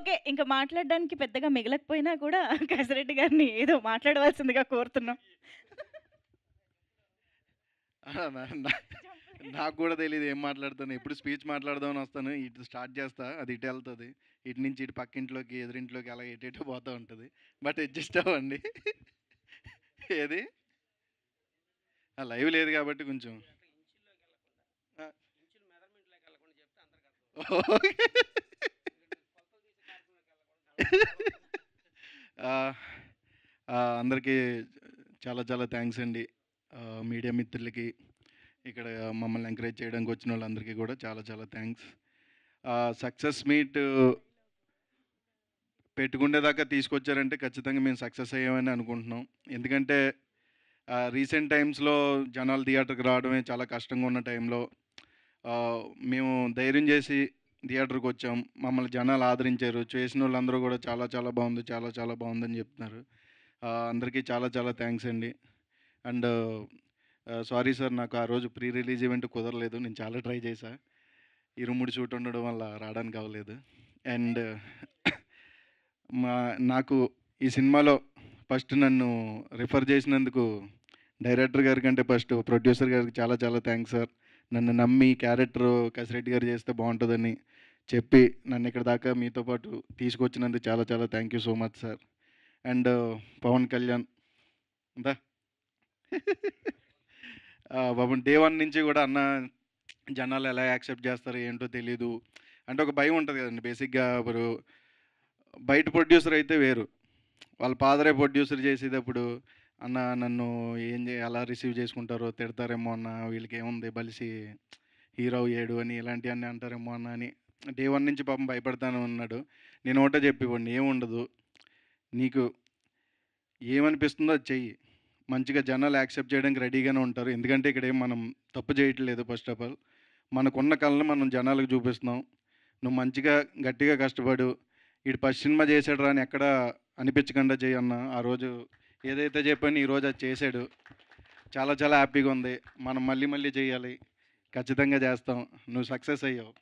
Okay. ఇంక మాట్లాడడానికి పెద్దగా మిగలకపోయినా కూడా కసిరెడ్డి గారిని ఏదో మాట్లాడవలసిందిగా కోరుతున్నాం. ఆ! నాకు కూడా తెలీదు ఏం మాట్లాడతానో. ఎప్పుడు స్పీచ్ మాట్లాడదామని వస్తాను. ఇటు స్టార్ట్ చేస్తా. అది ఇటెళ్తది. ఇటు నుంచి ఇటు పక్కింట్లోకి, ఎదురింట్లోకి అలా ఎటెటో పోతా ఉంటది. బట్ అడ్జస్ట్ అవ్వండి. ఏది? లైవ్ లేదు కాబట్టి కొంచెం. ఆ! ఓకే. ఆహ్, అందరికీ చాలా చాలా థాంక్స్ అండి. మీడియా మిత్రులకి, ఇక్కడ మమ్మల్ని ఎంకరేజ్ చేయడానికి వచ్చినోళ్ళందరికీ కూడా చాలా చాలా థాంక్స్. సక్సెస్ మీట్ పెట్టుకునేదాకా తీసుకొచ్చారంటే ఖచ్చితంగా మేము సక్సెస్ అయ్యామని అనుకుంటున్నాం. ఎందుకంటే రీసెంట్ టైమ్స్‌లో జనాలు థియేటర్‌కి రావడమే చాలా కష్టంగా ఉన్న టైంలో ఆహ్, మేము ధైర్యం చేసి థియేటర్‌కొచ్చాం. మమ్మల్ని జనాలు ఆదరించారు. చేసినోళ్ళందరూ కూడా చాలా చాలా బాగుంది, చాలా చాలా బాగుందని చెప్తున్నారు. అందరికీ చాలా చాలా థాంక్స్ అండి. అండ్ సారీ సార్, నాకు ఆ రోజు ప్రీ రిలీజ్ ఈవెంట్ కుదరలేదు. నేను చాలా ట్రై చేశా. ఇరుముడి షూట్ ఉండడం వల్ల రావడానికి అవ్వలేదు. అండ్ నాకు ఈ సినిమాలో ఫస్ట్ నన్ను రిఫర్ చేసినందుకు డైరెక్టర్ గారి కంటే ఫస్ట్ ప్రొడ్యూసర్ గారికి చాలా చాలా థ్యాంక్స్ సార్. నన్ను నమ్మి క్యారెక్టర్ కసిరెడ్డి గారు చేస్తే బాగుంటుందని చెప్పి నన్ను ఇక్కడ దాకా మీతో పాటు తీసుకొచ్చినందుకు చాలా చాలా thank you so much sir. And Pawan Kalyan దా పాపం డే వన్ నుంచి కూడా అన్న జనాలు ఎలా యాక్సెప్ట్ చేస్తారో ఏంటో తెలీదు. అంటే ఒక భయం ఉంటుంది కదండి బేసిక్గా. ఇప్పుడు బయట ప్రొడ్యూసర్ అయితే వేరు. వాళ్ళ ఫాదరే ప్రొడ్యూసర్ చేసేటప్పుడు, అన్న నన్ను ఎలా రిసీవ్ చేసుకుంటారో, తిడతారేమో అన్న, వీళ్ళకేముంది బలిసి హీరో అయ్యాడు అని ఇలాంటివన్నీ అంటారేమో అన్న అని డే వన్ నుంచి పాపం భయపడతానే ఉన్నాడు. నేను ఒకటే చెప్పేవాడిని, ఏముండదు, నీకు ఏమనిపిస్తుందో అది చెయ్యి. మంచిగా జనాలు యాక్సెప్ట్ చేయడానికి రెడీగానే ఉంటారు. ఎందుకంటే ఇక్కడ ఏం మనం తప్పు చేయట్లేదు. ఫస్ట్ ఆఫ్ ఆల్ మనకున్న కళను మనం జనాలకు చూపిస్తున్నాం. నువ్వు మంచిగా గట్టిగా కష్టపడు. ఈడు ఫస్ట్ సినిమా చేసాడు రా అని ఎక్కడ అనిపించకుండా చెయ్యన్న. ఆ రోజు ఏదైతే చెప్పానో ఈరోజు అది చేశాడు. చాలా చాలా హ్యాపీగా ఉంది. మనం మళ్ళీ మళ్ళీ చేయాలి. ఖచ్చితంగా చేస్తాం. నువ్వు సక్సెస్ అయ్యావు.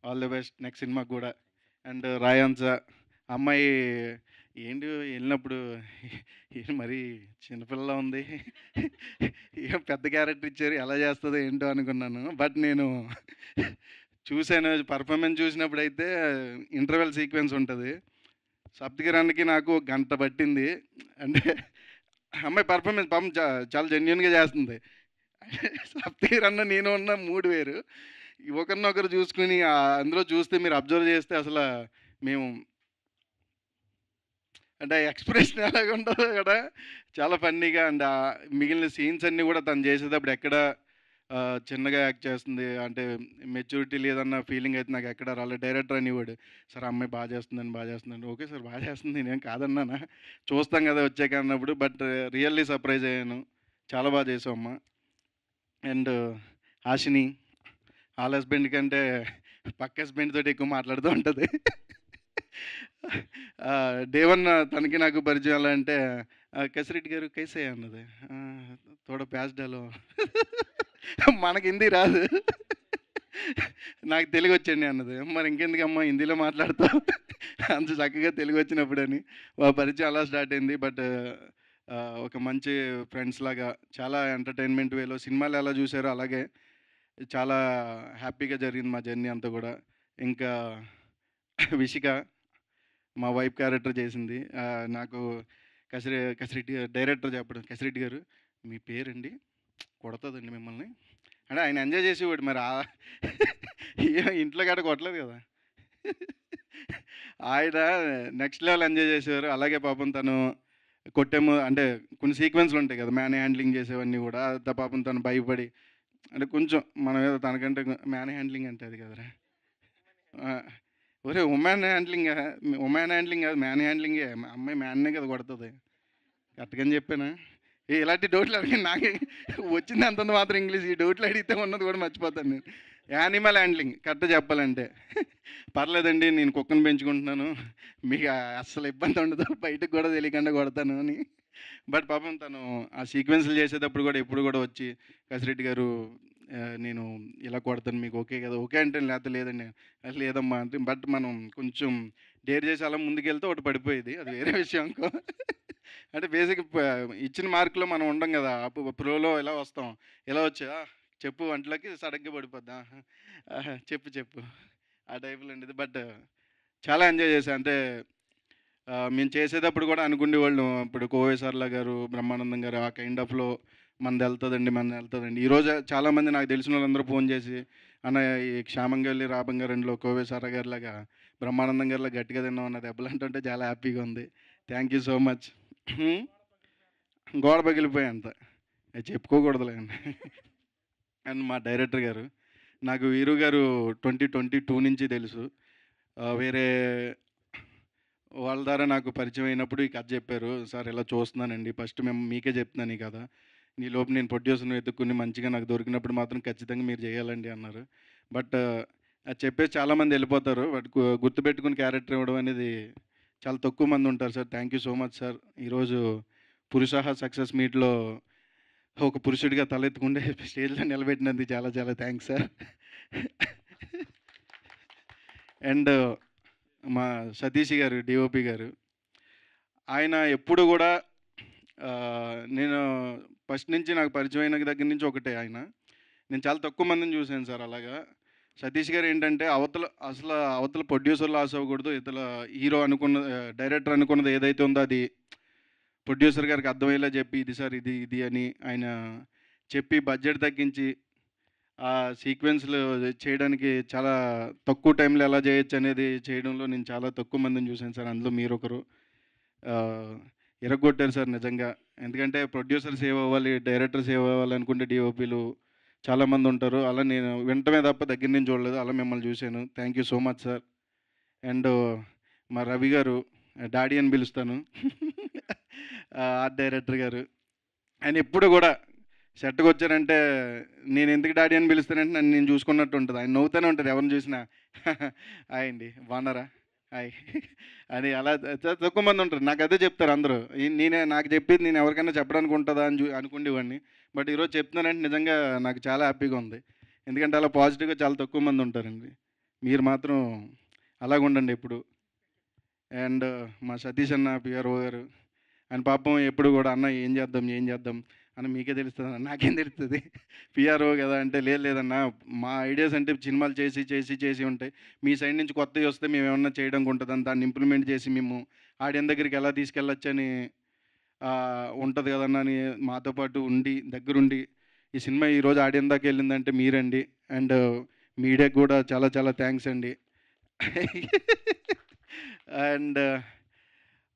ఆల్ ది బెస్ట్ నెక్స్ట్ సినిమాకి కూడా. అండ్ రాయాన్స అమ్మాయి ఏంటి వెళ్ళినప్పుడు మరీ చిన్నపిల్లలా ఉంది. ఏం పెద్ద క్యారెక్టర్ ఇచ్చారు, ఎలా చేస్తుందో ఏంటో అనుకున్నాను. బట్ నేను చూశాను, పర్ఫార్మెన్స్ చూసినప్పుడు అయితే ఇంటర్వెల్ సీక్వెన్స్ ఉంటుంది. సప్తగిరానికి నాకు గంట పట్టింది. అంటే అమ్మాయి పర్ఫార్మెన్స్ పాపం చాలా జెన్యున్గా చేస్తుంది. సప్తగిరన్న నేను ఉన్న మూడు వేరు. ఒకరినొకరు చూసుకుని అందులో చూస్తే మీరు అబ్జర్వ్ చేస్తే అసలు మేము అంటే ఎక్స్ప్రెషన్ ఎలాగ ఉంటుందో కూడా చాలా ఫన్నీగా. అండ్ మిగిలిన సీన్స్ అన్నీ కూడా తను చేసేటప్పుడు ఎక్కడ చిన్నగా యాక్ట్ చేస్తుంది అంటే మెచ్యూరిటీ లేదన్న ఫీలింగ్ అయితే నాకు ఎక్కడ రాలేదు. డైరెక్టర్ అనేవాడు, సార్ అమ్మాయి బాగా చేస్తుందని, బాగా చేస్తుందండి. ఓకే సార్, బాగా చేస్తుంది, నేనేం కాదన్నానా, చూస్తాం కదా వచ్చాక అన్నప్పుడు. బట్ రియల్లీ సర్ప్రైజ్ అయ్యాను. చాలా బాగా చేసావు అమ్మ. అండ్ హాషిని వాళ్ళ హస్బెండ్ కంటే పక్క హస్బెండ్ తోటి ఎక్కువ మాట్లాడుతూ ఉంటుంది. డే వన్ తనకి నాకు పరిచయం ఎలా అంటే, కసిరెడ్డి గారు కైసే అన్నది. తోడ ప్యాస్ డాలో. మనకి హిందీ రాదు, నాకు తెలుగు వచ్చండి అన్నది. మరి ఇంకెందుకమ్మా హిందీలో మాట్లాడతావు అంత చక్కగా తెలుగు వచ్చినప్పుడని పరిచయం అలా స్టార్ట్ అయింది. బట్ ఒక మంచి ఫ్రెండ్స్ లాగా చాలా ఎంటర్టైన్మెంట్ వేలో సినిమాలు ఎలా చూసారో అలాగే చాలా హ్యాపీగా జరిగింది మా జర్నీ అంతా కూడా. ఇంకా విషిక మా వైఫ్ క్యారెక్టర్ చేసింది. నాకు కసిరెడ్డి డైరెక్టర్ చెప్పడం, కసిరెడ్డి గారు మీ పేరండి కొడతదండి మిమ్మల్ని అంటే ఆయన ఎంజాయ్ చేసేవాడు. మరి ఇంట్లో గట్ట కొట్టలేదు కదా. ఆయన నెక్స్ట్ లెవెల్ ఎంజాయ్ చేసేవారు. అలాగే పాపం తను కొట్టేమో అంటే కొన్ని సీక్వెన్స్లు ఉంటాయి కదా, మ్యాన్ హ్యాండ్లింగ్ చేసేవన్నీ కూడా పాపం తను భయపడి అంటే కొంచెం మనం ఏదో తనకంటే మ్యాన్ హ్యాండ్లింగ్ అంటే అది కదరా. ఒరే ఉమెన్ హ్యాండ్లింగ్ కాదు, మ్యాన్ హ్యాండ్లింగే. అమ్మాయి మ్యాన్నే కదా కొడుతుంది. కరెక్ట్గా చెప్పానా? ఇలాంటి డౌట్లు అడిగి నాకే వచ్చింది అంతంత మాత్రం ఇంగ్లీష్. ఈ డౌట్లు అడిగితే ఉన్నది కూడా మర్చిపోతాను నేను. యానిమల్ హ్యాండ్లింగ్ కరెక్ట్ చెప్పాలంటే. పర్లేదండి, నేను కుక్కను పెంచుకుంటున్నాను, మీకు అస్సలు ఇబ్బంది ఉండదు, బయటకు కూడా తెలియకుండా కొడతాను అని. బట్ పాపం తను ఆ సీక్వెన్స్లు చేసేటప్పుడు కూడా ఎప్పుడు కూడా వచ్చి, కసిరెడ్డి గారు నేను ఇలా కొడతాను మీకు ఓకే కదా! ఓకే అంటే లేతే లేదండి. లేదమ్మా అంటే బట్ మనం కొంచెం డేర్ చేసి అలా ముందుకెళ్తే ఒకటి పడిపోయేది. అది వేరే విషయం అనుకో. అంటే బేసిక్ ఇచ్చిన మార్కులో మనం ఉండం కదా! ప్రోలో ఇలా వస్తాం. ఇలా వచ్చి చెప్పు అంట్లోకి సడెన్‌గా పడిపోద్ది. ఆహా! ఆహా! చెప్పు చెప్పు. ఆ టైప్‌లో ఉండేది. బట్ చాలా ఎంజాయ్ చేశా. అంటే మేము చేసేటప్పుడు కూడా అనుకునేవాళ్ళం. ఇప్పుడు 'కోవేశ్వర్ల' గారు, 'బ్రహ్మానందం' గారు ఆ కైండ్ ఆఫ్‌లో మనదెళ్తదండి, మనదెళ్తదండి. ఈరోజు చాలామంది నాకు తెలిసినోళ్ళందరూ ఫోను చేసి, "అన్న ఈ 'క్షేమంగా వెళ్లి రాబంగా 2లో' 'కోవేశ్వర' గారిలాగా, 'బ్రహ్మానందం' గారిలాగా గట్టిగా తిన్నామన్న దెబ్బలంటుంటే చాలా హ్యాపీగా ఉంది. Thank you so much." హ్మ్. గోడ పగిలిపోయేంత. అది చెప్పుకోకూడదులేండి. అండ్ మా డైరెక్టర్ గారు, నాకు 'వీరు' గారు 2022 నుంచి తెలుసు. వేరే వాళ్ళ ద్వారా నాకు పరిచయం అయినప్పుడు ఈ కథ చెప్పారు. "సార్ ఇలా చూస్తున్నానండి. ఫస్ట్ మీకే చెప్తున్నాను ఈ కథ. ఈలోపు నేను ప్రొడ్యూసర్‌ని వెతుక్కొని మంచిగా నాకు దొరికినప్పుడు మాత్రం ఖచ్చితంగా మీరు చేయాలండి" అన్నారు. బట్ అది చెప్పేసి చాలామంది వెళ్ళిపోతారు. బట్ గుర్తుపెట్టుకుని క్యారెక్టర్ ఇవ్వడం అనేది చాలా తక్కువ మంది ఉంటారు sir. Thank you so much sir. ఈరోజు 'పురుషాహ' సక్సెస్ మీట్‌లో ఒక పురుషుడిగా తలెత్తుకుంటే స్టేజ్‌లో నిలబెట్టినందుకు చాలా చాలా థాంక్స్ సార్. అండ్ మా సతీష్ గారు, డీఓపీ గారు. ఆయన ఎప్పుడు గూడా నేను ఫస్ట్ నుంచి నాకు పరిచయం అయిన దగ్గర నుంచి ఒకటే ఆయన. నేను చాలా తక్కువ మందిని చూసాను సార్ అలాగా. సతీష్ గారు ఏంటంటే అవతల ప్రొడ్యూసర్ లాస్ అవ్వకూడదు. ఇతల హీరో అనుకున్న డైరెక్టర్ అనుకున్నది ఏదైతే ఉందో అది ప్రొడ్యూసర్ గారికి అర్థమయ్యేలా చెప్పి, ఇది సార్ ఇది, ఇది అని ఆయన చెప్పి బడ్జెట్ తగ్గించి ఆ సీక్వెన్స్‌లు చేయడానికి చాలా తక్కువ టైంలో ఎలా చేయొచ్చనేది చేయడంలో నేను చాలా తక్కువ మందిని చూసాను సార్. అందులో మీరొకరు. ఆహ్, ఇరగ్గొట్టారు సార్ నిజంగా. ఎందుకంటే ప్రొడ్యూసర్ సేవ్ అవ్వాలి, డైరెక్టర్ సేవ్ అవ్వాలనుకుంటే డీఓపీలు చాలామందుంటారు. అలా నేను వినటమే తప్ప దగ్గర నుంచి చూడలేదు. అలా మిమ్మల్ని చూసాను. Thank you so much sir. And మా రవి గారు డాడీ అని పిలుస్తాను. ఆర్ట్ డైరెక్టర్ గారు. ఆయన ఎప్పుడు గూడా సెట్‌కొచ్చారంటే నేనెందుకు డాడీ అని పిలుస్తానంటే నన్ను నేను చూసుకున్నట్టు ఉంటది. ఆయన నవ్వుతూనే ఉంటారు ఎవరిని చూసినా. హాయ్ అండి. బాగున్నారా? హాయ్. అని అలా తక్కువ మంది ఉంటారు. నాకదే చెప్తారు అందరూ. నాకు చెప్పేది నేను ఎవరికైనా చెప్పడానికి ఉంటదా అని అనుకునేవాడిని. బట్ ఈరోజు చెప్తున్నానంటే నిజంగా నాకు చాలా హ్యాపీగా ఉంది. ఎందుకంటే అలా పాజిటివ్‌గా చాలా తక్కువ మంది ఉంటారండి. మీరు మాత్రం అలాగుండండి ఎప్పుడు. అండ్ మా సతీష్ అన్న పిఆర్ఓ గారు. ఆయన పాపం ఎప్పుడు గూడా అన్న ఏం చేద్దాం? ఏం చేద్దాం? అన్న మీకే తెలుస్తదన్న. నాకేం తెలుస్తది? పీఆర్ఓ గదా! అంటే లేదు లేదన్నా మా ఐడియాస్ అంటే సినిమాలు చేసి ఉంటాయి. మీ సైడ్ నుంచి కొత్తయొస్తే మేమేమన్నా చేయడానికి ఉంటదని దాన్ని ఇంప్లిమెంట్ చేసి మేము ఆడియన్స్ దగ్గరికి ఎలా తీసుకెళ్ళొచ్చని ఉంటది గదన్నా అని మాతో పాటు ఉండి దగ్గరుండి ఈ సినిమా ఈరోజు ఆడియన్స్ దాకా ఎళ్ళిందంటే మీరండి. అండ్ మీడియాకి గూడా చాలా చాలా థాంక్స్ అండి. అండ్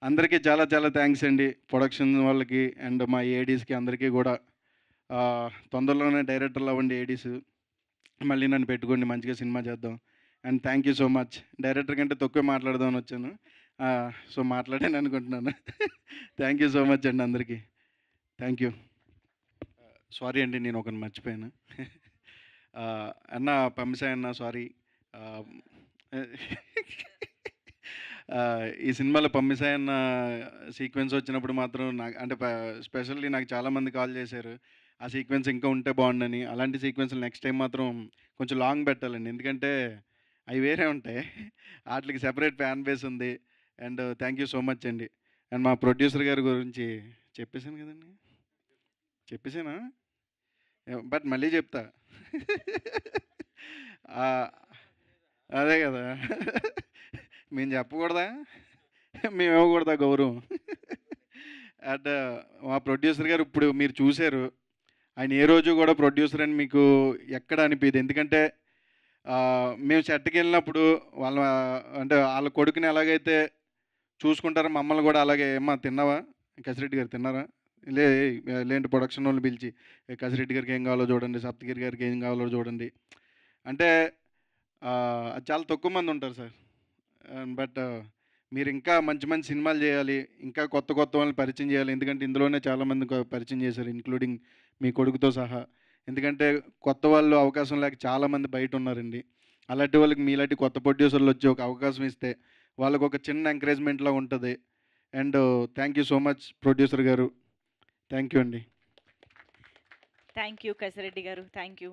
అందరికీ చాలా చాలా థ్యాంక్స్ అండి. ప్రొడక్షన్ వాళ్ళకి అండ్ మా ఏడీస్‌కి అందరికీ గూడా. తొందరలోనే డైరెక్టర్లు అవ్వండి ఏడీస్. మళ్ళీ నన్ను పెట్టుకోండి మంచిగా సినిమా చేద్దాం. And thank you so much. Director కంటే తక్కువే మాట్లాడదామని వచ్చాను. సో, మాట్లాడాను అనుకుంటున్నాను. థ్యాంక్ యూ సో మచ్ అండి అందరికీ. Thank you. సారీ అండి నేను ఒకరిని మర్చిపోయాను. అన్న పంపిసాయి అన్న సారీ. ఆహ్, ఈ సినిమాలో పంపిసాయి అన్న సీక్వెన్స్ వచ్చినప్పుడు మాత్రం నాకు అంటే స్పెషల్లీ నాకు చాలామంది కాల్ చేశారు. ఆ సీక్వెన్స్ ఇంకా ఉంటే బాగుండని. అలాంటి సీక్వెన్స్‌లు నెక్స్ట్ టైమ్ మాత్రం కొంచెం లాంగ్ పెట్టాలండి. ఎందుకంటే అవి వేరే ఉంటాయి. ఆటిలకి సెపరేట్ ఫ్యాన్ బేస్ ఉంది. And thank you so much అండి. అండ్ మా ప్రొడ్యూసర్ గారి గురించి చెప్పేసాను కదండీ! చెప్పేసానా? బట్ మళ్ళీ చెప్తా. ఆహ్, అదే గదా! మేము చెప్పకూడదా? మేము ఇవ్వకూడదా గౌరవం? అండ్ మా ప్రొడ్యూసర్ గారు ఇప్పుడు మీరు చూసారు. ఆయన ఏ రోజు గూడా ప్రొడ్యూసర్ అని మీకు ఎక్కడ అనిపియదు. ఎందుకంటే మేము సెట్‌కెళ్ళినప్పుడు వాళ్ళ అంటే ఆళ్ళ కొడుకుని ఎలాగైతే చూసుకుంటారో మమ్మల్ని గూడా అలాగే "ఏమ్మా తిన్నావా? కసిరెడ్డి గారు తిన్నారా? లేండి ప్రొడక్షనోళ్ళని పిలిచి కసిరెడ్డి గారికి ఏం కావాలో చూడండి. సప్తగిరి గారికి ఏం కావాలో చూడండి." అంటే అది చాలా తక్కువ మంది ఉంటారు సార్. బట్ మీరింకా మంచి మంచి సినిమాలు జేయాలి. ఇంకా కొత్త కొత్త వాళ్ళని పరిచయం జేయాలి. ఎందుకంటే ఇందులోనే చాలామంది పరిచయం చేశారు. ఇంక్లూడింగ్ మీ కొడుకుతో సహా. ఎందుకంటే కొత్త వాళ్ళు అవకాశం లేక చాలామంది బయటున్నారండి. అలాంటి వాళ్ళకి మీలాంటి కొత్త ప్రొడ్యూసర్‌లొచ్చి ఒక అవకాశం ఇస్తే వాళ్ళకొక చిన్న ఎంకరేజ్‌మెంట్‌లా ఉంటది. And thank you so much producer గారు. థ్యాంక్ యూ అండి. థ్యాంక్ యూ కసిరెడ్డి గారు. Thank you.